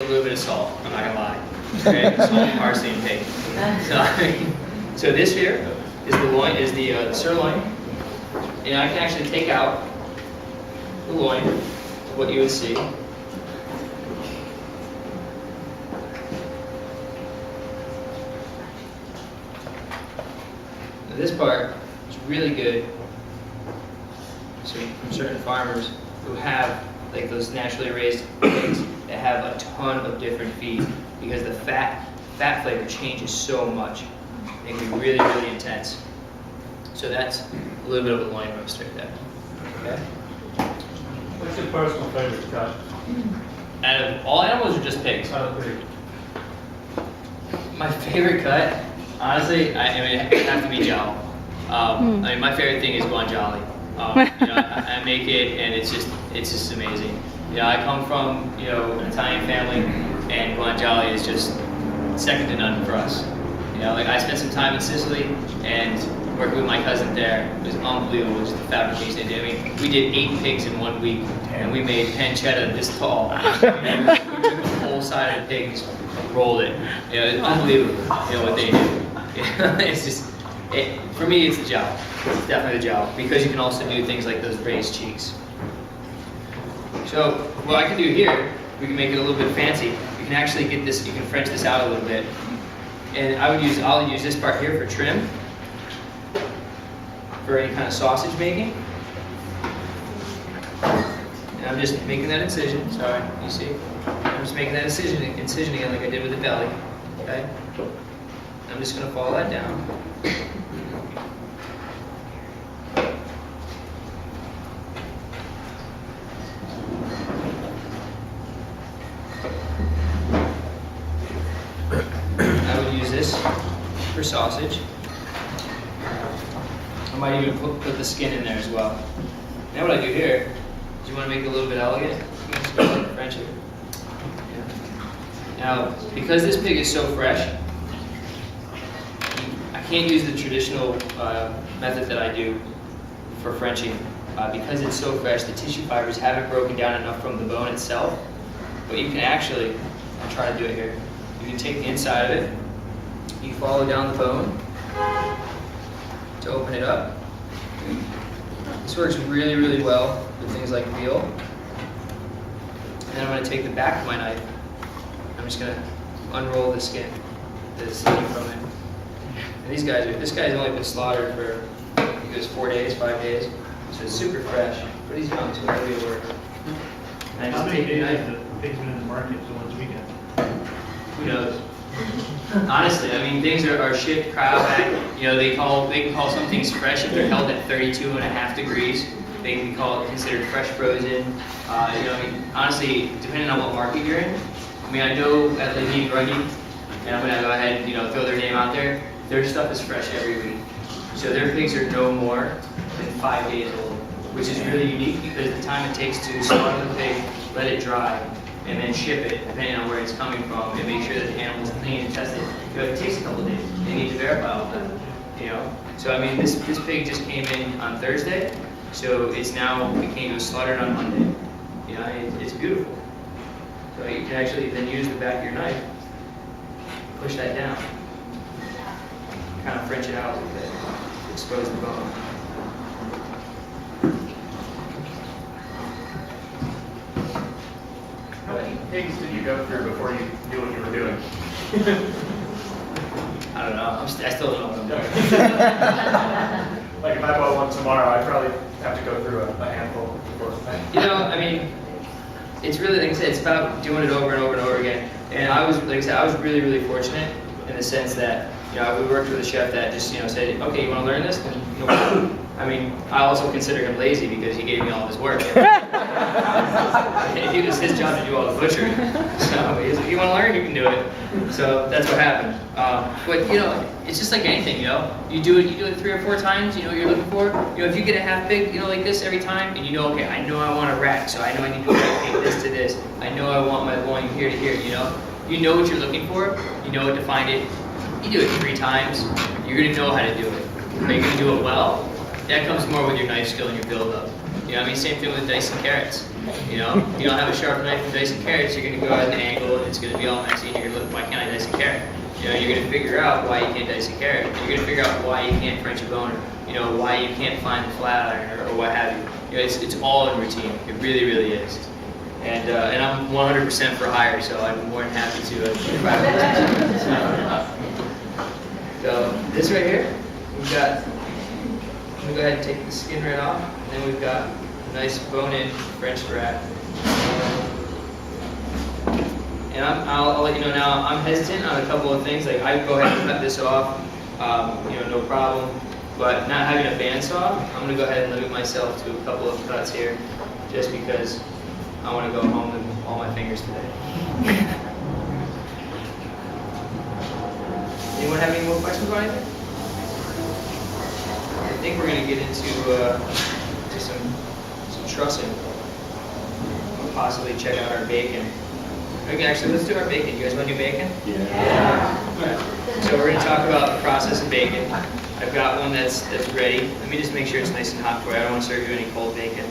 A little bit of salt, I'm not gonna lie. Okay? Salt, parsley, and pig. So this here is the loin, is the sirloin. And I can actually take out the loin, what you would see. Now this part is really good. So from certain farmers who have like those naturally raised pigs that have a ton of different feed, because the fat flavor changes so much. It can be really, really intense. So that's a little bit of a loin roast right there. Okay. What's your personal favorite cut? Out of all animals or just pigs? Out of pig. My favorite cut, honestly, I mean, it have to be jowl. I mean, my favorite thing is guanciale. I make it, and it's just amazing. I come from an Italian family, and guanciale is just second to none for us. Like I spent some time in Sicily and working with my cousin there. It was unbelievable, just the fabrication they did. I mean, we did 8 pigs in 1 week, and we made pancetta this tall. We took the whole side of the pig and rolled it. It's unbelievable. What they do. It's just. For me, it's the jowl. It's definitely the jowl, because you can also do things like those raised cheeks. So what I can do here, we can make it a little bit fancy. You can actually get this, you can French this out a little bit. And I'll use this part here for trim, for any kind of sausage making. And I'm just making that incision, sorry, you see? I'm just making that incision again like I did with the belly, okay? I'm just gonna follow that down. For sausage. I might even put the skin in there as well. Now what I do here is, you want to make it a little bit elegant, you can just go like French it. Now, because this pig is so fresh, I can't use the traditional method that I do for Frenching. Because it's so fresh, the tissue fibers haven't broken down enough from the bone itself. But you can actually, I'll try to do it here, you can take the inside of it, you follow down the bone to open it up. This works really, really well with things like veal. And then I'm going to take the back of my knife. I'm just going to unroll the skin, the skin from it. And this guy's only been slaughtered for, I think it was 4 days, 5 days. So it's super fresh, but he's young, so it'll be a work. And I How just many take the days knife. has the pig's been in the market so once weekend? Who knows? Honestly, I mean, things are shipped cryovac. They can call some things fresh if they're held at 32.5 degrees. They can be considered fresh frozen. I mean, honestly, depending on what market you're in. I mean, I know at Levine Ruggy, and I'm gonna go ahead and throw their name out there. Their stuff is fresh every week, so their pigs are no more than 5 days old, which is really unique because the time it takes to slaughter the pig, let it dry, and then ship it, depending on where it's coming from, and make sure that the animal's clean and tested. It takes a couple of days. They need to verify all that. So I mean, this pig just came in on Thursday, so it was slaughtered on Monday. It's beautiful. So you can actually then use the back of your knife, push that down, kind of French it out a little bit, expose the bone. How many pigs did you go through before you knew what you were doing? I don't know. I still don't know what I'm doing. Like if I bought one tomorrow, I'd probably have to go through a handful before. I mean, it's really, like I said, it's about doing it over and over and over again. And I was really, really fortunate in the sense that, we worked with a chef that just, said, okay, you want to learn this? Then, I mean, I also consider him lazy because he gave me all of his work. It was his job to do all the butchering. So he's like, you want to learn, you can do it. So that's what happened. But it's just like anything, you do it 3 or 4 times, you know what you're looking for. If you get a half pig, like this every time, and okay, I know I want a rack, so I know I need to take this to this. I know I want my loin here to here, you know what you're looking for, you know what to find it. You do it 3 times, you're gonna know how to do it. Are you gonna do it well? That comes more with your knife skill and your build up. You know, I mean, same thing with dicing carrots. You know, you don't have a sharp knife for dicing carrots, you're going to go at an angle, it's going to be all messy, and you're going to look, why can't I dice a carrot? You know, you're going to figure out why you can't dice a carrot. You're going to figure out why you can't French a boner. You know, why you can't find the flat iron or what have you. You know, it's all in routine. It really, really is. And I'm 100% for hire, so I'm more than happy to provide that. So this right here, we've got. I'm gonna go ahead and take the skin right off, and then we've got a nice bone-in French wrap. And I'll let you know now, I'm hesitant on a couple of things. Like, I go ahead and cut this off, you know, no problem. But not having a bandsaw, I'm gonna go ahead and limit myself to a couple of cuts here, just because I want to go home with all my fingers today. Anyone have any more questions about anything? I think we're going to get into some trussing. We'll possibly check out our bacon. Okay, actually, let's do our bacon. You guys want to do bacon? Yeah. All right. So we're going to talk about the process of bacon. I've got one that's ready. Let me just make sure it's nice and hot for you. I don't want to serve you any cold bacon.